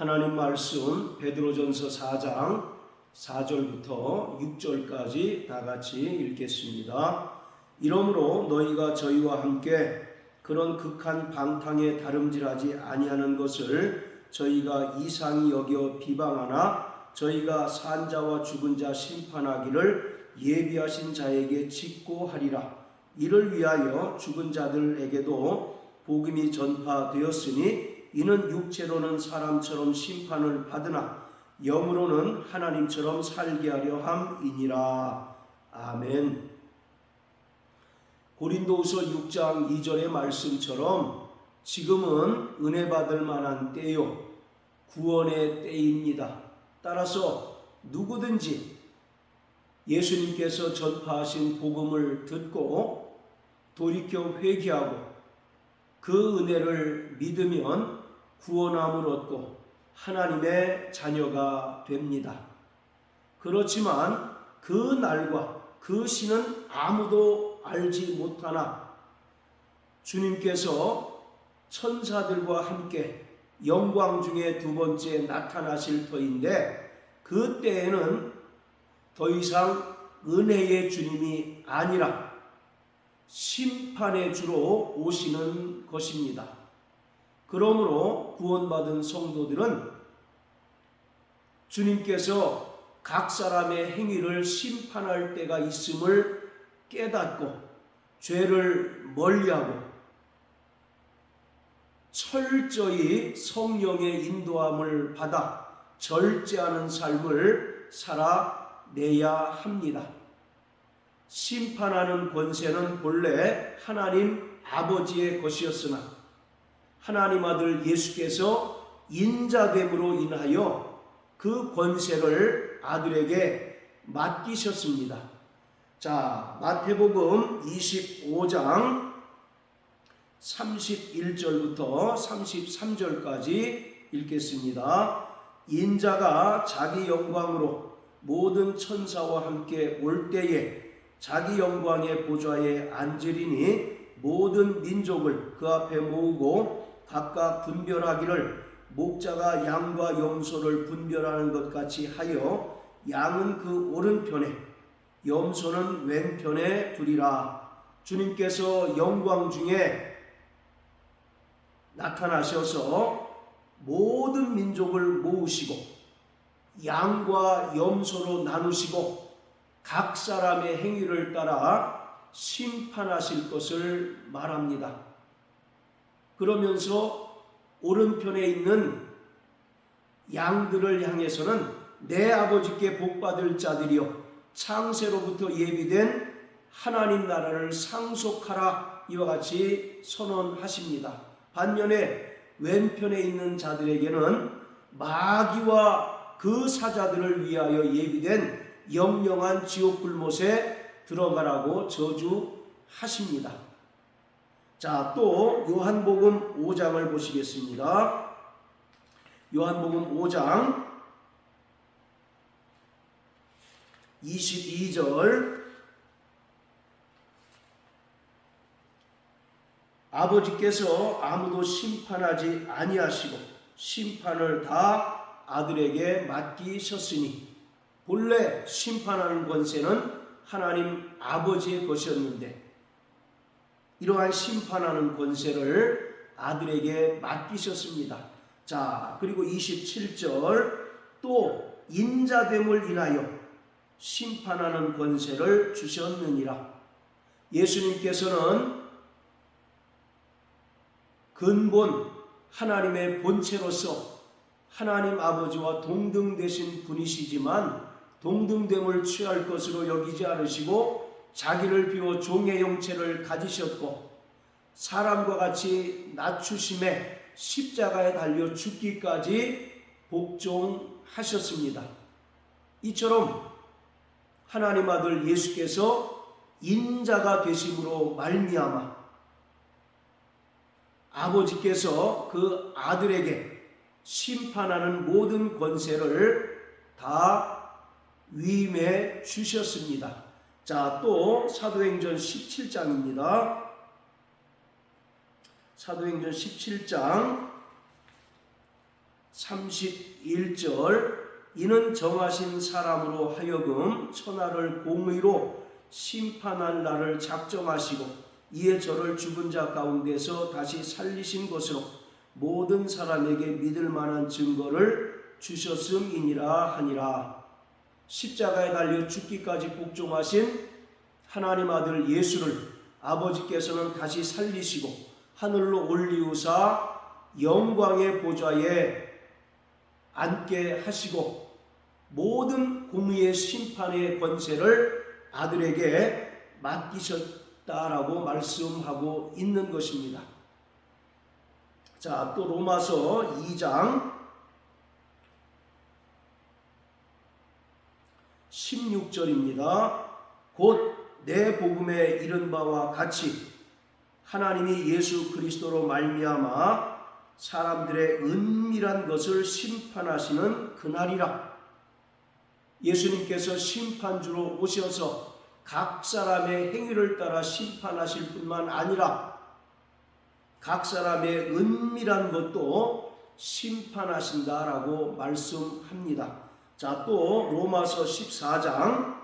하나님 말씀 베드로전서 4장 4절부터 6절까지 다 같이 읽겠습니다. 이러므로 너희가 저희와 함께 그런 극한 방탕에 다름질하지 아니하는 것을 저희가 이상히 여겨 비방하나 저희가 산 자와 죽은 자 심판하기를 예비하신 자에게 직고하리라. 이를 위하여 죽은 자들에게도 복음이 전파되었으니 이는 육체로는 사람처럼 심판을 받으나 영으로는 하나님처럼 살게 하려 함이니라. 아멘. 고린도후서 6장 2절의 말씀처럼 지금은 은혜 받을 만한 때요, 구원의 때입니다. 따라서 누구든지 예수님께서 전파하신 복음을 듣고 돌이켜 회개하고 그 은혜를 믿으면 구원함을 얻고 하나님의 자녀가 됩니다. 그렇지만 그 날과 그 시는 아무도 알지 못하나 주님께서 천사들과 함께 영광 중에 두 번째 나타나실 터인데 그때에는 더 이상 은혜의 주님이 아니라 심판의 주로 오시는 것입니다. 그러므로 구원받은 성도들은 주님께서 각 사람의 행위를 심판할 때가 있음을 깨닫고 죄를 멀리하고 철저히 성령의 인도함을 받아 절제하는 삶을 살아내야 합니다. 심판하는 권세는 본래 하나님 아버지의 것이었으나 하나님 아들 예수께서 인자됨으로 인하여 그 권세를 아들에게 맡기셨습니다. 자, 마태복음 25장 31절부터 33절까지 읽겠습니다. 인자가 자기 영광으로 모든 천사와 함께 올 때에 자기 영광의 보좌에 앉으리니 모든 민족을 그 앞에 모으고 각각 분별하기를 목자가 양과 염소를 분별하는 것 같이 하여 양은 그 오른편에 염소는 왼편에 두리라. 주님께서 영광 중에 나타나셔서 모든 민족을 모으시고 양과 염소로 나누시고 각 사람의 행위를 따라 심판하실 것을 말합니다. 그러면서 오른편에 있는 양들을 향해서는 내 아버지께 복받을 자들이여 창세로부터 예비된 하나님 나라를 상속하라 이와 같이 선언하십니다. 반면에 왼편에 있는 자들에게는 마귀와 그 사자들을 위하여 예비된 영영한 지옥 불못에 들어가라고 저주하십니다. 자, 또 요한복음 5장을 보시겠습니다. 요한복음 5장 22절 아버지께서 아무도 심판하지 아니하시고 심판을 다 아들에게 맡기셨으니 본래 심판하는 권세는 하나님 아버지의 것이었는데 이러한 심판하는 권세를 아들에게 맡기셨습니다. 자, 그리고 27절 또 인자됨을 인하여 심판하는 권세를 주셨느니라. 예수님께서는 근본 하나님의 본체로서 하나님 아버지와 동등되신 분이시지만 동등됨을 취할 것으로 여기지 않으시고 자기를 비워 종의 형체를 가지셨고 사람과 같이 낮추심에 십자가에 달려 죽기까지 복종하셨습니다. 이처럼 하나님 아들 예수께서 인자가 되심으로 말미암아 아버지께서 그 아들에게 심판하는 모든 권세를 다 위임해 주셨습니다. 자, 또 사도행전 17장입니다. 사도행전 17장 31절 이는 정하신 사람으로 하여금 천하를 공의로 심판할 날을 작정하시고 이에 저를 죽은 자 가운데서 다시 살리신 것으로 모든 사람에게 믿을 만한 증거를 주셨음이니라 하니라. 십자가에 달려 죽기까지 복종하신 하나님 아들 예수를 아버지께서는 다시 살리시고 하늘로 올리우사 영광의 보좌에 앉게 하시고 모든 공의의 심판의 권세를 아들에게 맡기셨다라고 말씀하고 있는 것입니다. 자, 또 로마서 2장 16절입니다. 곧 내 복음에 이른 바와 같이 하나님이 예수 그리스도로 말미암아 사람들의 은밀한 것을 심판하시는 그날이라. 예수님께서 심판주로 오셔서 각 사람의 행위를 따라 심판하실 뿐만 아니라 각 사람의 은밀한 것도 심판하신다라고 말씀합니다. 자, 또 로마서 14장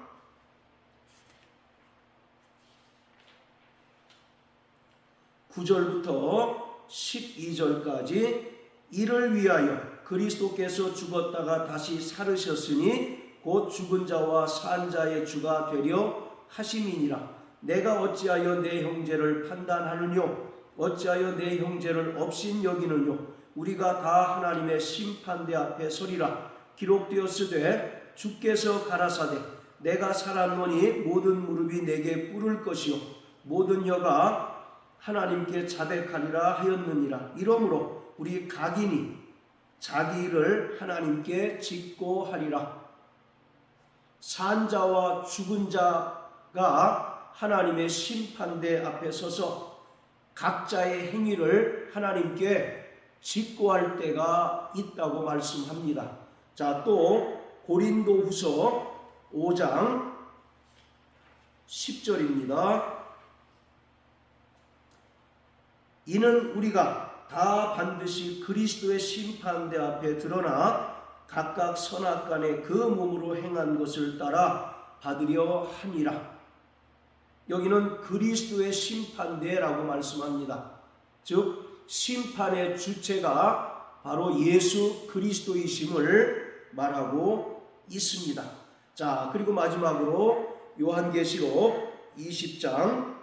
9절부터 12절까지 이를 위하여 그리스도께서 죽었다가 다시 살으셨으니 곧 죽은 자와 산 자의 주가 되려 하심이니라. 내가 어찌하여 내 형제를 판단하느뇨? 어찌하여 내 형제를 업신 여기느뇨? 우리가 다 하나님의 심판대 앞에 서리라. 기록되었으되 주께서 가라사대 내가 살았노니 모든 무릎이 내게 꿇을 것이요 모든 혀가 하나님께 자백하리라 하였느니라. 이러므로 우리 각인이 자기 일을 하나님께 짓고 하리라. 산 자와 죽은 자가 하나님의 심판대 앞에 서서 각자의 행위를 하나님께 짓고 할 때가 있다고 말씀합니다. 자, 또 고린도후서 5장 10절입니다. 이는 우리가 다 반드시 그리스도의 심판대 앞에 드러나 각각 선악간에 그 몸으로 행한 것을 따라 받으려 하니라. 여기는 그리스도의 심판대라고 말씀합니다. 즉 심판의 주체가 바로 예수 그리스도이심을 말하고 있습니다. 자, 그리고 마지막으로 요한계시록 20장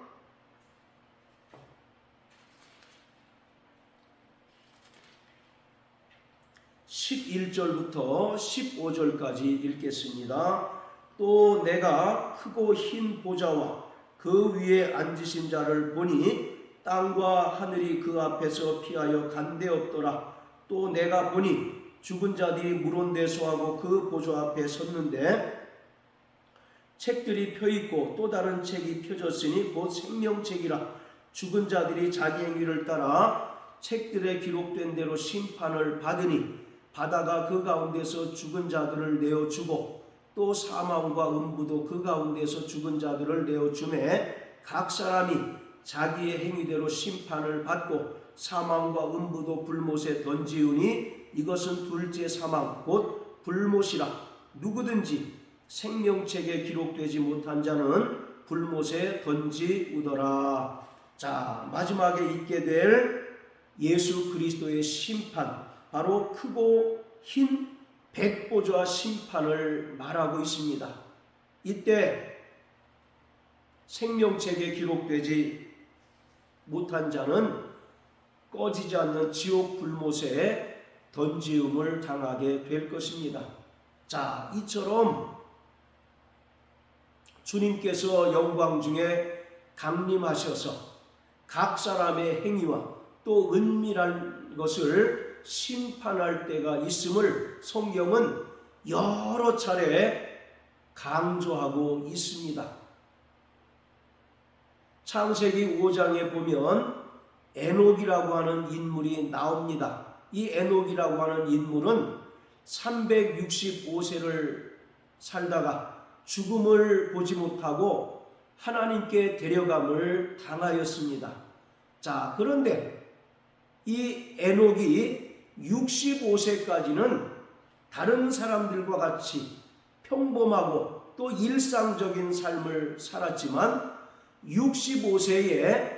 11절부터 15절까지 읽겠습니다. 또 내가 크고 흰 보좌와 그 위에 앉으신 자를 보니 땅과 하늘이 그 앞에서 피하여 간데 없더라. 또 내가 보니 죽은 자들이 물온대소하고 그 보좌 앞에 섰는데 책들이 펴있고 또 다른 책이 펴졌으니 곧 생명책이라. 죽은 자들이 자기 행위를 따라 책들에 기록된 대로 심판을 받으니 바다가 그 가운데서 죽은 자들을 내어주고 또 사망과 음부도 그 가운데서 죽은 자들을 내어주매 각 사람이 자기의 행위대로 심판을 받고 사망과 음부도 불못에 던지우니 이것은 둘째 사망 곧 불못이라. 누구든지 생명책에 기록되지 못한 자는 불못에 던지우더라. 자, 마지막에 있게 될 예수 그리스도의 심판, 바로 크고 흰 백보좌 심판을 말하고 있습니다. 이때 생명책에 기록되지 못한 자는 꺼지지 않는 지옥 불못에 던지움을 당하게 될 것입니다. 자, 이처럼 주님께서 영광 중에 강림하셔서 각 사람의 행위와 또 은밀한 것을 심판할 때가 있음을 성경은 여러 차례 강조하고 있습니다. 창세기 5장에 보면 에녹이라고 하는 인물이 나옵니다. 이 에녹이라고 하는 인물은 365세를 살다가 죽음을 보지 못하고 하나님께 데려감을 당하였습니다. 자, 그런데 이 에녹이 65세까지는 다른 사람들과 같이 평범하고 또 일상적인 삶을 살았지만 65세에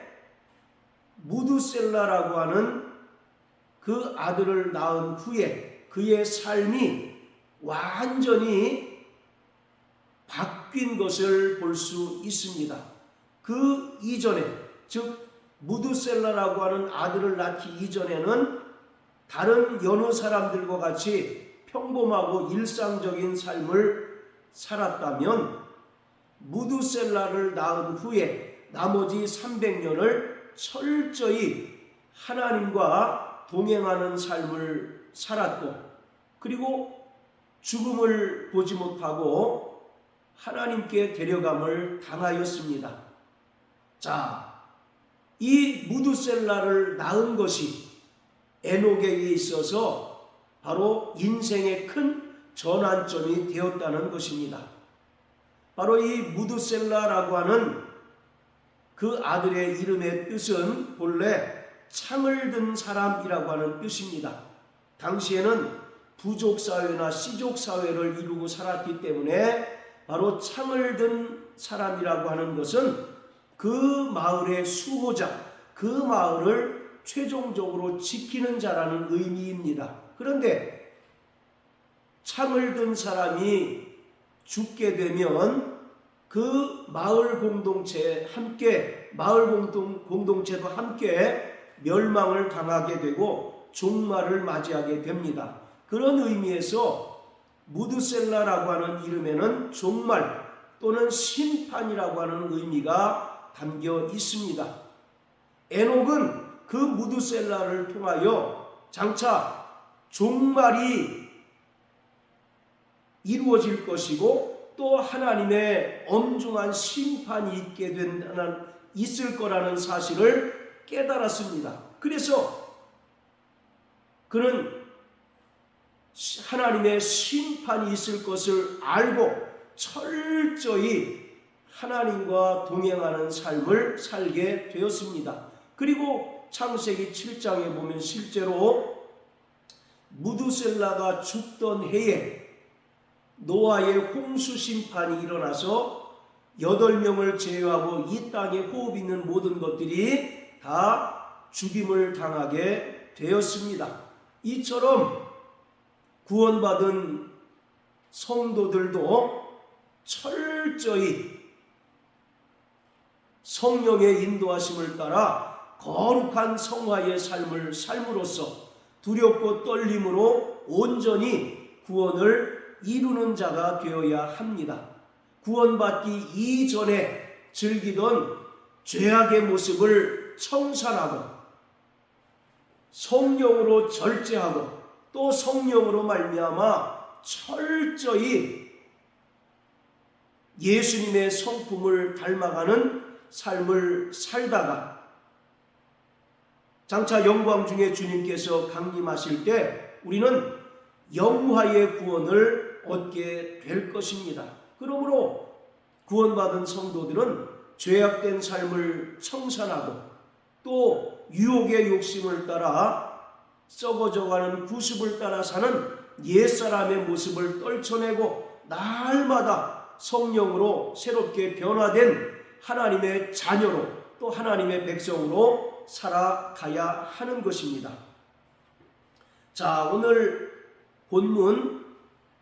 무드셀라라고 하는 그 아들을 낳은 후에 그의 삶이 완전히 바뀐 것을 볼 수 있습니다. 그 이전에, 즉 무드셀라라고 하는 아들을 낳기 이전에는 다른 여느 사람들과 같이 평범하고 일상적인 삶을 살았다면 무드셀라를 낳은 후에 나머지 300년을 철저히 하나님과 동행하는 삶을 살았고, 그리고 죽음을 보지 못하고 하나님께 데려감을 당하였습니다. 자, 이 무드셀라를 낳은 것이 에녹에게 있어서 바로 인생의 큰 전환점이 되었다는 것입니다. 바로 이 무드셀라라고 하는 그 아들의 이름의 뜻은 본래 창을 든 사람이라고 하는 뜻입니다. 당시에는 부족사회나 시족사회를 이루고 살았기 때문에 바로 창을 든 사람이라고 하는 것은 그 마을의 수호자, 그 마을을 최종적으로 지키는 자라는 의미입니다. 그런데 창을 든 사람이 죽게 되면 그 마을 공동체에 함께, 공동체도 함께 멸망을 당하게 되고 종말을 맞이하게 됩니다. 그런 의미에서 무드셀라라고 하는 이름에는 종말 또는 심판이라고 하는 의미가 담겨 있습니다. 에녹은 그 무드셀라를 통하여 장차 종말이 이루어질 것이고 또 하나님의 엄중한 심판이 있을 거라는 사실을 깨달았습니다. 그래서 그는 하나님의 심판이 있을 것을 알고 철저히 하나님과 동행하는 삶을 살게 되었습니다. 그리고 창세기 7장에 보면 실제로 무드셀라가 죽던 해에 노아의 홍수 심판이 일어나서 8명을 제외하고 이 땅에 호흡 있는 모든 것들이 다 죽임을 당하게 되었습니다. 이처럼 구원받은 성도들도 철저히 성령의 인도하심을 따라 거룩한 성화의 삶을 삶으로써 두렵고 떨림으로 온전히 구원을 이루는 자가 되어야 합니다. 구원받기 이전에 즐기던 죄악의 모습을 청산하고 성령으로 절제하고 또 성령으로 말미암아 철저히 예수님의 성품을 닮아가는 삶을 살다가 장차 영광 중에 주님께서 강림하실 때 우리는 영화의 구원을 얻게 될 것입니다. 그러므로 구원받은 성도들은 죄악된 삶을 청산하고 또 유혹의 욕심을 따라 썩어져가는 구습을 따라 사는 옛사람의 모습을 떨쳐내고 날마다 성령으로 새롭게 변화된 하나님의 자녀로 또 하나님의 백성으로 살아가야 하는 것입니다. 자, 오늘 본문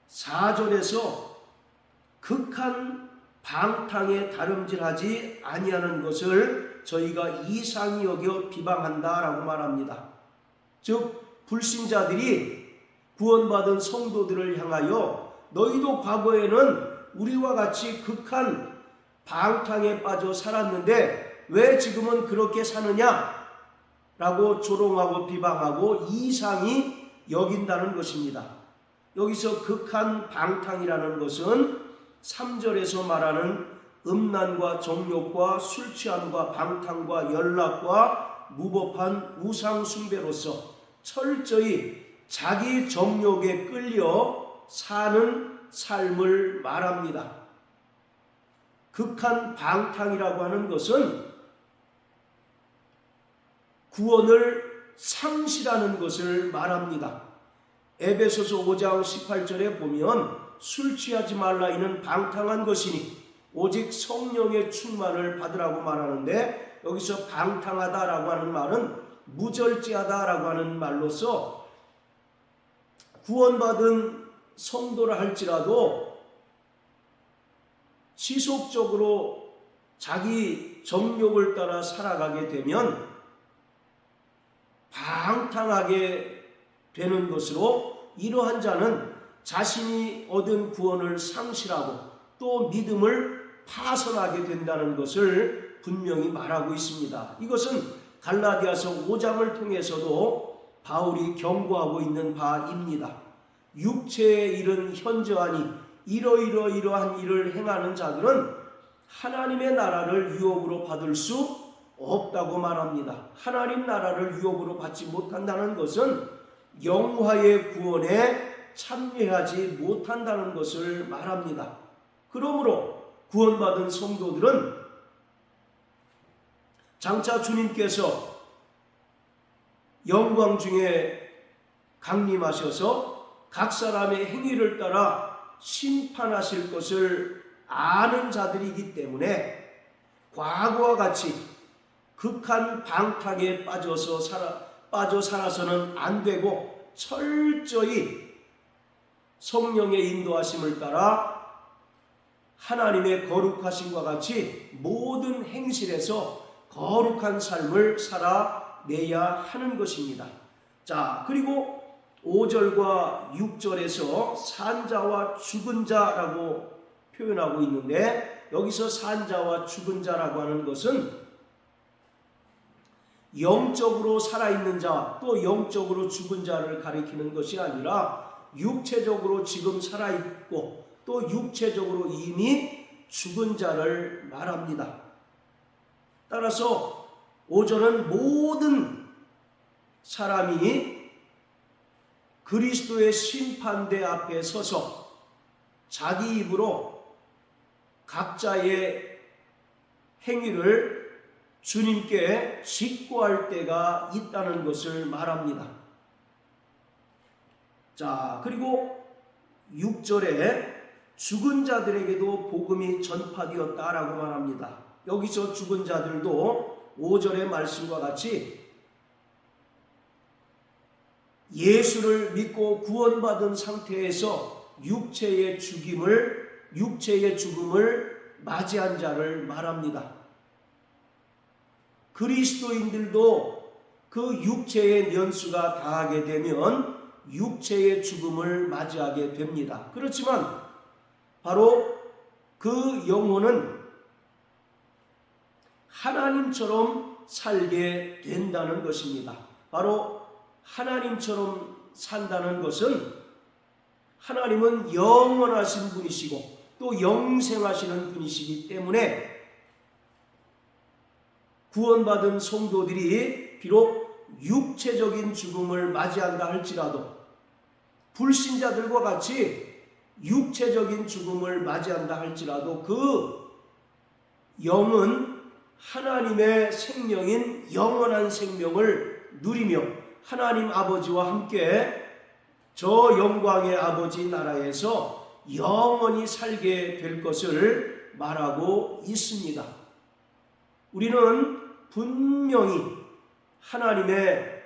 4절에서 극한 방탕에 다름질하지 아니하는 것을 저희가 이상히 여겨 비방한다라고 말합니다. 즉 불신자들이 구원받은 성도들을 향하여 너희도 과거에는 우리와 같이 극한 방탕에 빠져 살았는데 왜 지금은 그렇게 사느냐? 라고 조롱하고 비방하고 이상히 여긴다는 것입니다. 여기서 극한 방탕이라는 것은 3절에서 말하는 음란과 정욕과 술 취함과 방탕과 연락과 무법한 우상 숭배로서 철저히 자기 정욕에 끌려 사는 삶을 말합니다. 극한 방탕이라고 하는 것은 구원을 상실하는 것을 말합니다. 에베소서 5장 18절에 보면 술 취하지 말라 이는 방탕한 것이니 오직 성령의 충만을 받으라고 말하는데, 여기서 방탕하다라고 하는 말은 무절제하다라고 하는 말로서 구원받은 성도라 할지라도 지속적으로 자기 정욕을 따라 살아가게 되면 방탕하게 되는 것으로, 이러한 자는 자신이 얻은 구원을 상실하고 또 믿음을 파선하게 된다는 것을 분명히 말하고 있습니다. 이것은 갈라디아서 5장을 통해서도 바울이 경고하고 있는 바입니다. 육체의 일은 현저하니 이러한 일을 행하는 자들은 하나님의 나라를 유업으로 받을 수 없다고 말합니다. 하나님 나라를 유업으로 받지 못한다는 것은 영화의 구원에 참여하지 못한다는 것을 말합니다. 그러므로 구원받은 성도들은 장차 주님께서 영광 중에 강림하셔서 각 사람의 행위를 따라 심판하실 것을 아는 자들이기 때문에 과거와 같이 극한 방탕에 빠져 살아서는 안 되고 철저히 성령의 인도하심을 따라 하나님의 거룩하심과 같이 모든 행실에서 거룩한 삶을 살아내야 하는 것입니다. 자, 그리고 5절과 6절에서 산자와 죽은 자라고 표현하고 있는데, 여기서 산자와 죽은 자라고 하는 것은 영적으로 살아있는 자 또 영적으로 죽은 자를 가리키는 것이 아니라 육체적으로 지금 살아있고 또 육체적으로 이미 죽은 자를 말합니다. 따라서 5절은 모든 사람이 그리스도의 심판대 앞에 서서 자기 입으로 각자의 행위를 주님께 직고할 때가 있다는 것을 말합니다. 자, 그리고 6절에 죽은 자들에게도 복음이 전파되었다라고 말합니다. 여기서 죽은 자들도 5절의 말씀과 같이 예수를 믿고 구원받은 상태에서 육체의 죽음을 맞이한 자를 말합니다. 그리스도인들도 그 육체의 년수가 다하게 되면 육체의 죽음을 맞이하게 됩니다. 그렇지만 바로 그 영혼은 하나님처럼 살게 된다는 것입니다. 바로 하나님처럼 산다는 것은 하나님은 영원하신 분이시고 또 영생하시는 분이시기 때문에 구원받은 성도들이 비록 육체적인 죽음을 맞이한다 할지라도 불신자들과 같이 육체적인 죽음을 맞이한다 할지라도 그 영은 하나님의 생명인 영원한 생명을 누리며 하나님 아버지와 함께 저 영광의 아버지 나라에서 영원히 살게 될 것을 말하고 있습니다. 우리는 분명히 하나님의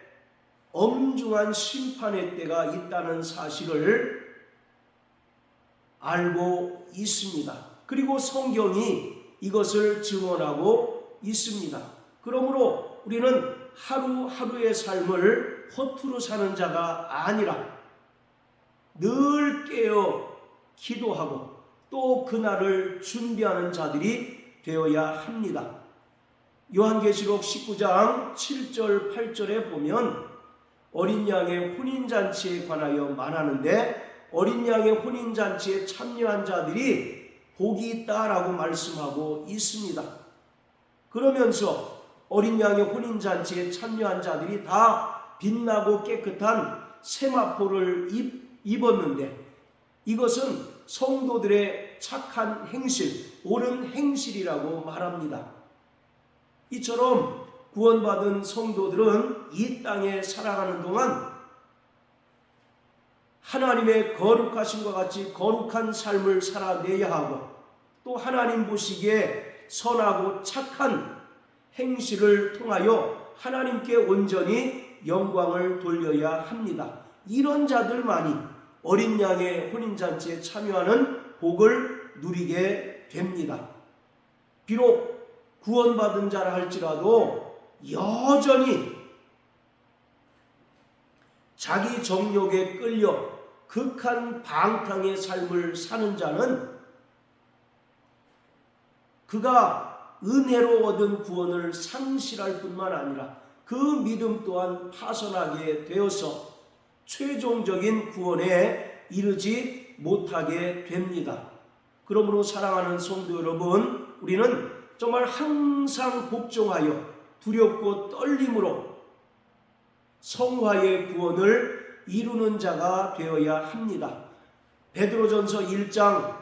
엄중한 심판의 때가 있다는 사실을 알고 있습니다. 그리고 성경이 이것을 증언하고 있습니다. 그러므로 우리는 하루하루의 삶을 허투루 사는 자가 아니라 늘 깨어 기도하고 또 그날을 준비하는 자들이 되어야 합니다. 요한계시록 19장 7절 8절에 보면 어린 양의 혼인잔치에 관하여 말하는데, 어린 양의 혼인잔치에 참여한 자들이 복이 있다라고 말씀하고 있습니다. 그러면서 어린 양의 혼인잔치에 참여한 자들이 다 빛나고 깨끗한 세마포를 입었는데, 이것은 성도들의 착한 행실, 옳은 행실이라고 말합니다. 이처럼 구원받은 성도들은 이 땅에 살아가는 동안 하나님의 거룩하심과 같이 거룩한 삶을 살아내야 하고, 또 하나님 보시기에 선하고 착한 행실을 통하여 하나님께 온전히 영광을 돌려야 합니다. 이런 자들만이 어린 양의 혼인잔치에 참여하는 복을 누리게 됩니다. 비록 구원받은 자라 할지라도 여전히 자기 정욕에 끌려 극한 방탕의 삶을 사는 자는 그가 은혜로 얻은 구원을 상실할 뿐만 아니라 그 믿음 또한 파손하게 되어서 최종적인 구원에 이르지 못하게 됩니다. 그러므로 사랑하는 성도 여러분, 우리는 정말 항상 복종하여 두렵고 떨림으로 성화의 구원을 이루는 자가 되어야 합니다. 베드로전서 1장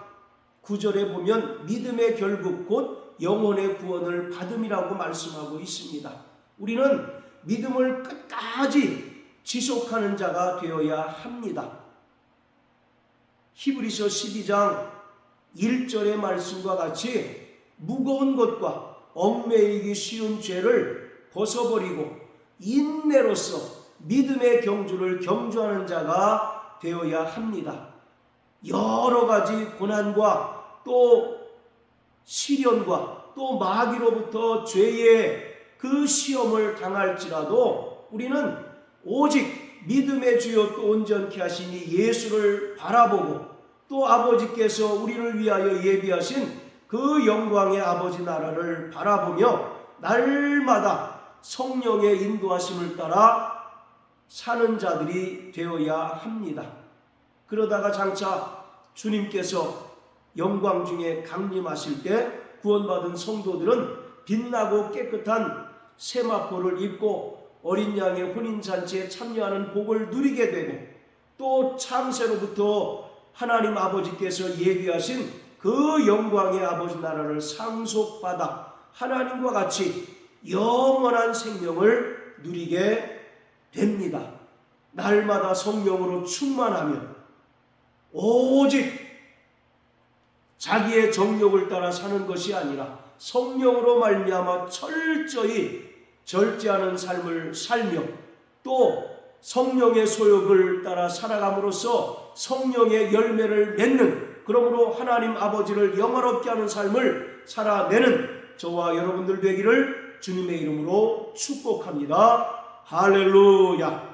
9절에 보면 믿음의 결국 곧 영혼의 구원을 받음이라고 말씀하고 있습니다. 우리는 믿음을 끝까지 지속하는 자가 되어야 합니다. 히브리서 12장 1절의 말씀과 같이 무거운 것과 얽매이기 쉬운 죄를 벗어버리고 인내로서 믿음의 경주를 경주하는 자가 되어야 합니다. 여러 가지 고난과 또 시련과 또 마귀로부터 죄의 그 시험을 당할지라도 우리는 오직 믿음의 주요 또 온전케 하시니 예수를 바라보고 또 아버지께서 우리를 위하여 예비하신 그 영광의 아버지 나라를 바라보며 날마다 성령의 인도하심을 따라 사는 자들이 되어야 합니다. 그러다가 장차 주님께서 영광 중에 강림하실 때 구원받은 성도들은 빛나고 깨끗한 세마포를 입고 어린 양의 혼인잔치에 참여하는 복을 누리게 되고, 또 창세로부터 하나님 아버지께서 예비하신 그 영광의 아버지 나라를 상속받아 하나님과 같이 영원한 생명을 누리게 됩니다. 날마다 성령으로 충만하며 오직 자기의 정욕을 따라 사는 것이 아니라 성령으로 말미암아 철저히 절제하는 삶을 살며 또 성령의 소욕을 따라 살아감으로써 성령의 열매를 맺는, 그러므로 하나님 아버지를 영화롭게 하는 삶을 살아내는 저와 여러분들 되기를 주님의 이름으로 축복합니다. 할렐루야.